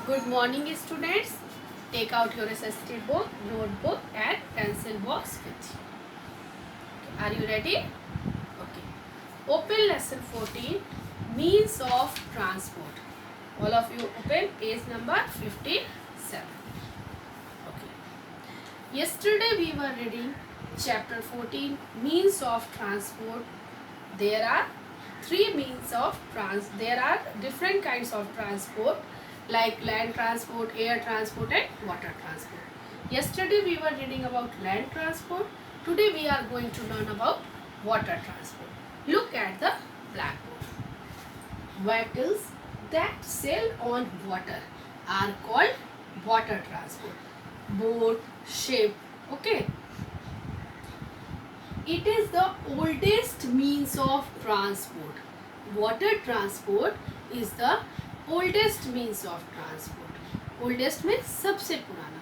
Good morning, students. Take out your SST book, notebook, and pencil box with you. Are you ready? Okay. Open lesson 14, means of transport. All of you open page number 57. Okay. Yesterday we were reading chapter 14, means of transport. There are there are different kinds of transport like land transport, air transport and water transport. Yesterday we were reading about land transport. Today we are going to learn about water transport. Look at the blackboard. Vehicles that sail on water are called water transport. Boat, ship, okay. It is the oldest means of transport. Water transport is the oldest means of transport. Oldest means सबसे पुराना.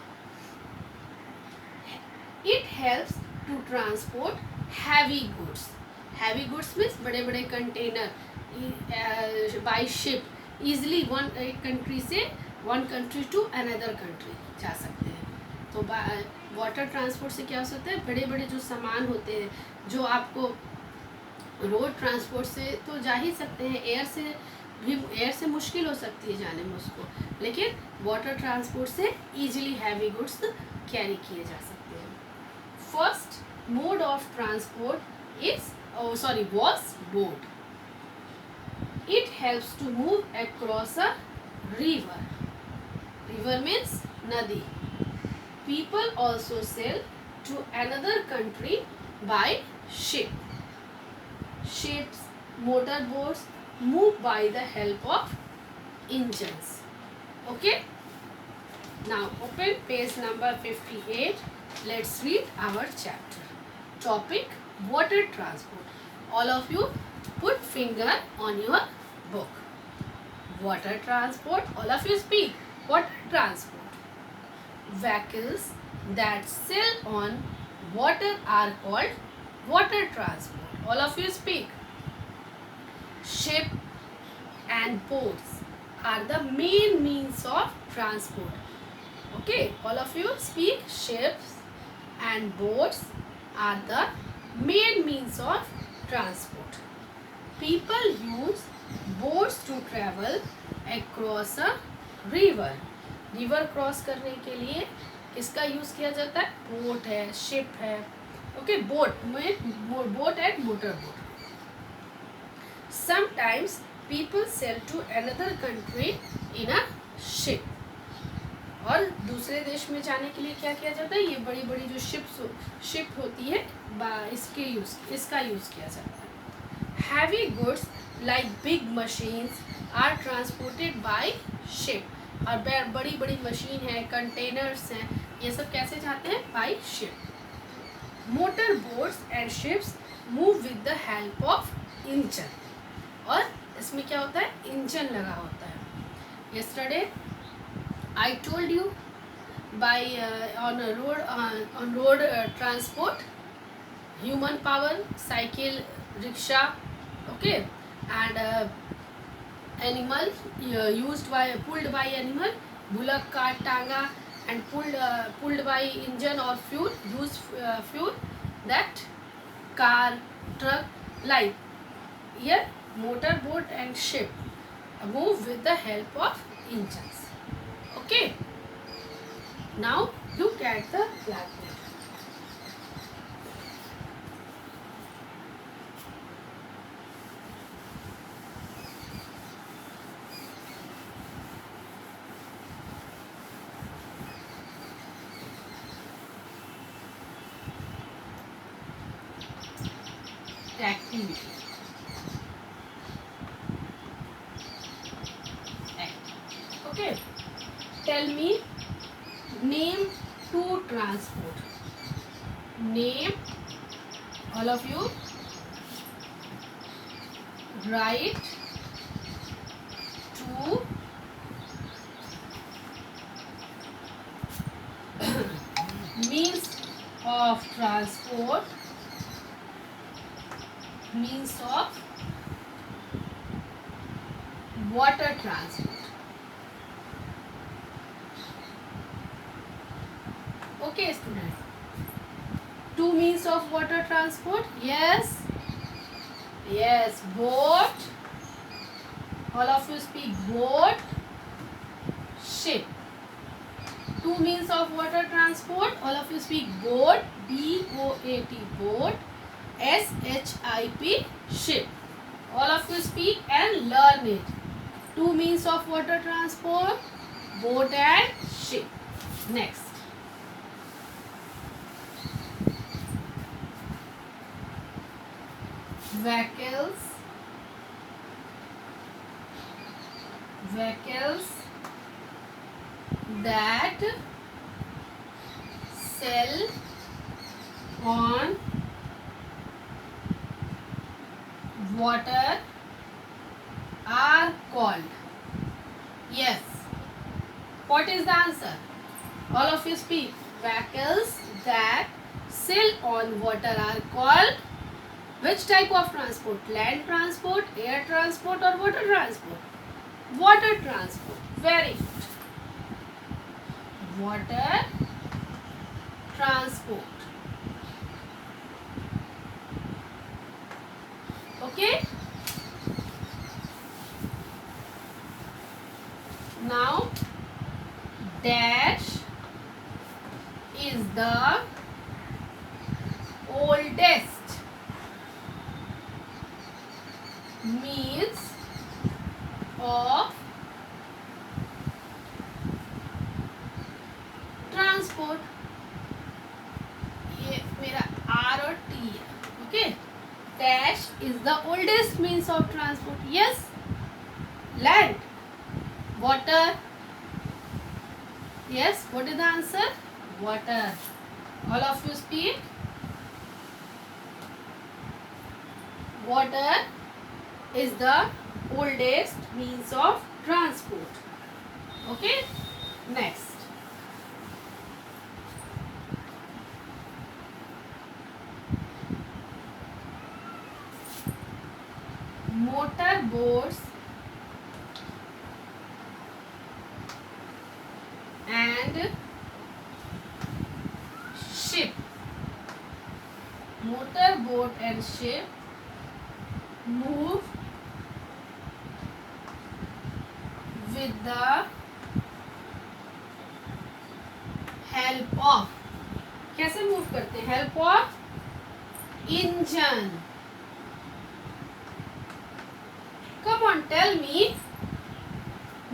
It helps to transport heavy goods. Heavy goods means बड़े बड़े container by ship easily one country से one country to another country जा सकते हैं. तो water transport से क्या हो सकता है, बड़े बड़े जो सामान होते हैं जो आपको रोड ट्रांसपोर्ट से तो जा ही सकते हैं, एयर से मुश्किल हो सकती है जाने में उसको, लेकिन वाटर ट्रांसपोर्ट से इजीली हैवी गुड्स कैरी किए जा सकते हैं. First mode of transport was boat. It helps to move across a river. River means nadi. People also sail to another country by ship. Ships, motorboats move by the help of engines. Okay? Now open page number 58. Let's read our chapter. Topic: water transport. All of you put finger on your book. Water transport. All of you speak. Water transport. Vehicles that sail on water are called water transport. All of you speak. Ship and boats are the main means of transport. Okay, all of you speak. Ships and boats are the main means of transport. People use boats to travel across a river. River cross करने के लिए किसका use किया जाता है? Boat है, ship है. Okay, boat में boat and motor boat. Sometimes people sail to another country in a ship. और दूसरे देश में जाने के लिए क्या किया जाता है? ये बड़ी बड़ी जो शिप होती है इसका यूज़ किया जाता है. Heavy goods like big machines are transported by ship. और बड़ी बड़ी मशीन है, कंटेनर्स हैं, ये सब कैसे जाते हैं? By ship. Motor boats and ships move with the help of engine. और इसमें क्या होता है? इंजन लगा होता है. Yesterday I told you by on road transport human power, cycle, rickshaw, okay, and animal pulled by animal, bullock cart, tanga, and pulled by engine or fuel, that car, truck, like here motor boat and ship move with the help of engines. Okay, now look at the blackboard. Activity. Okay. Tell me, name two transport. Name, all of you. Write two means of transport. Means of water transport. Okay, student. Two means of water transport. Yes. Yes. Boat. All of you speak boat. Ship. Two means of water transport. All of you speak boat. B-O-A-T. Boat. S-H-I-P. Ship. All of you speak and learn it. Two means of water transport. Boat and ship. Next. Vehicles. Vehicles that sail on water are called. Yes. What is the answer? All of you speak. Vehicles that sail on water are called which type of transport? Land transport, air transport or water transport? Water transport. Very good. Water transport. Okay. Now, dash is the oldest means of transport. ये मेरा R और T है. Okay. Dash is the oldest means of transport. Yes. Land. Water. Yes. What is the answer? Water. All of you speak. Water is the oldest means of transport. Okay. Next. Motor boats and ship. Motor boat and ship move with the help of. कैसे move करते हैं? Help of engine. Come on, tell me.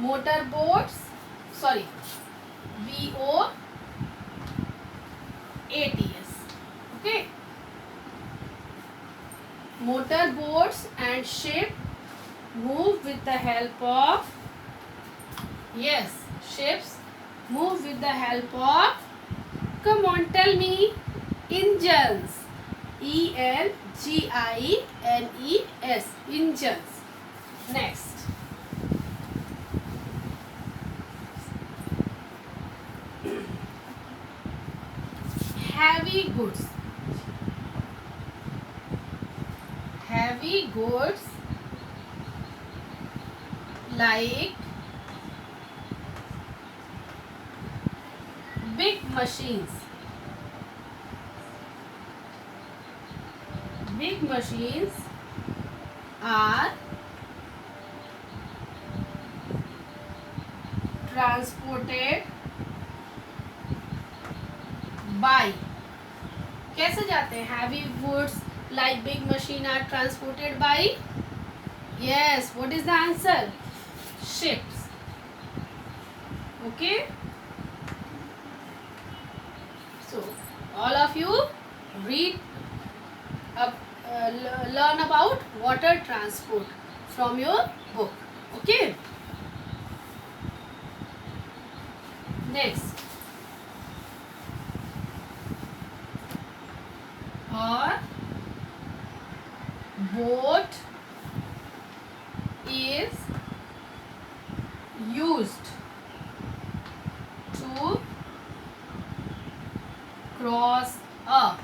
Motor boats. Sorry. BOATS. Okay. Motor boats and ship move with the help of. Yes, ships move with the help of. Come on, tell me. Engines. ENGINES. Engines. Next. Heavy goods. Heavy goods like big machines. Big machines are transported by. कैसे जाते हैं? Heavy goods like big machine are transported by. Yes, what is the answer? Ships. Okay. So all of you read learn about water transport from your book. Okay. Next. Or boat is used to cross a.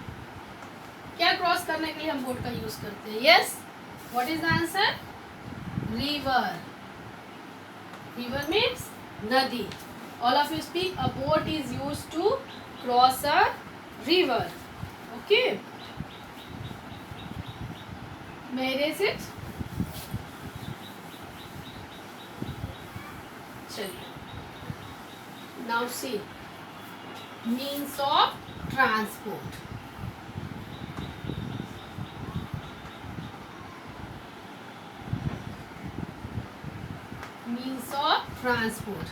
क्या cross करने के लिए हम boat का use करते हैं? Yes. What is the answer? River. River means नदी. All of you speak. A boat is used to cross a river. Okay. May I erase it? चलिए. Now see, means of transport. Means of transport.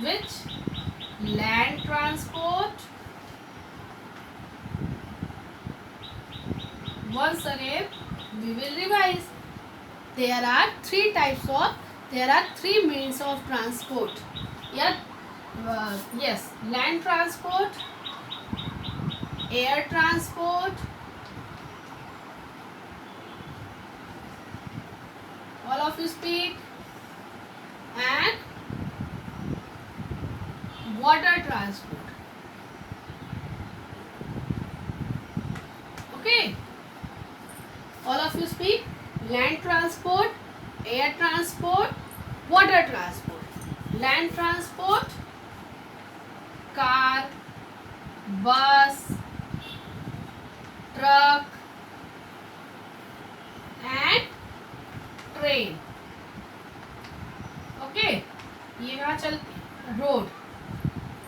Which? Land transport. Once again, we will revise. There are three means of transport. Yeah. Yes, land transport, air transport, all of you speak, and water transport. Okay, all of you speak. Land transport, air transport, water transport. Land transport, car, bus, truck and train. Okay, ये कहाँ चल road.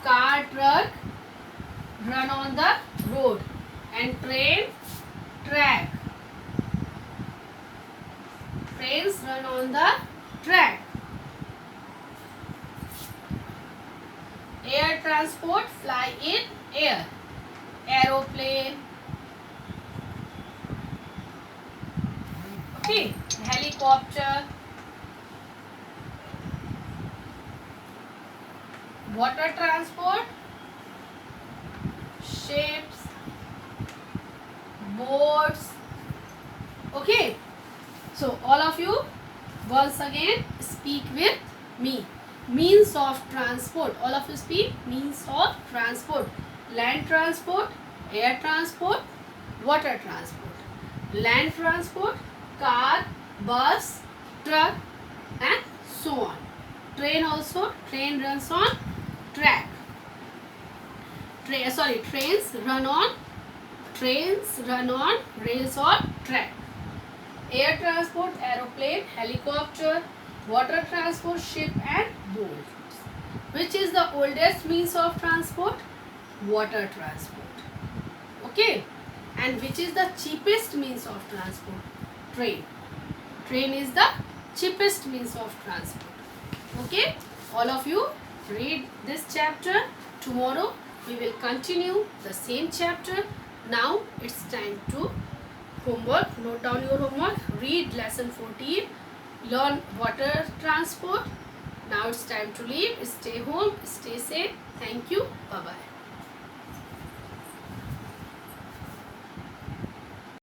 Car, truck run on the road and train track. Trains run on the track. Air transport fly in air. Aeroplane. Okay. Helicopter. Water transport. Ships. Boats. Okay. So all of you once again speak with me. Means of transport. All of you speak means of transport. Land transport, air transport, water transport. Land transport, car, bus, truck and so on. Train also, train runs on track. Trains run on rails or track. Air transport, aeroplane, helicopter, water transport, ship and boats. Which is the oldest means of transport? Water transport. Okay. And which is the cheapest means of transport? Train. Train is the cheapest means of transport. Okay. All of you read this chapter. Tomorrow we will continue the same chapter. Now it's time to homework. Note down your homework. Read lesson 14. Learn water transport. Now it's time to leave. Stay home. Stay safe. Thank you. Bye-bye.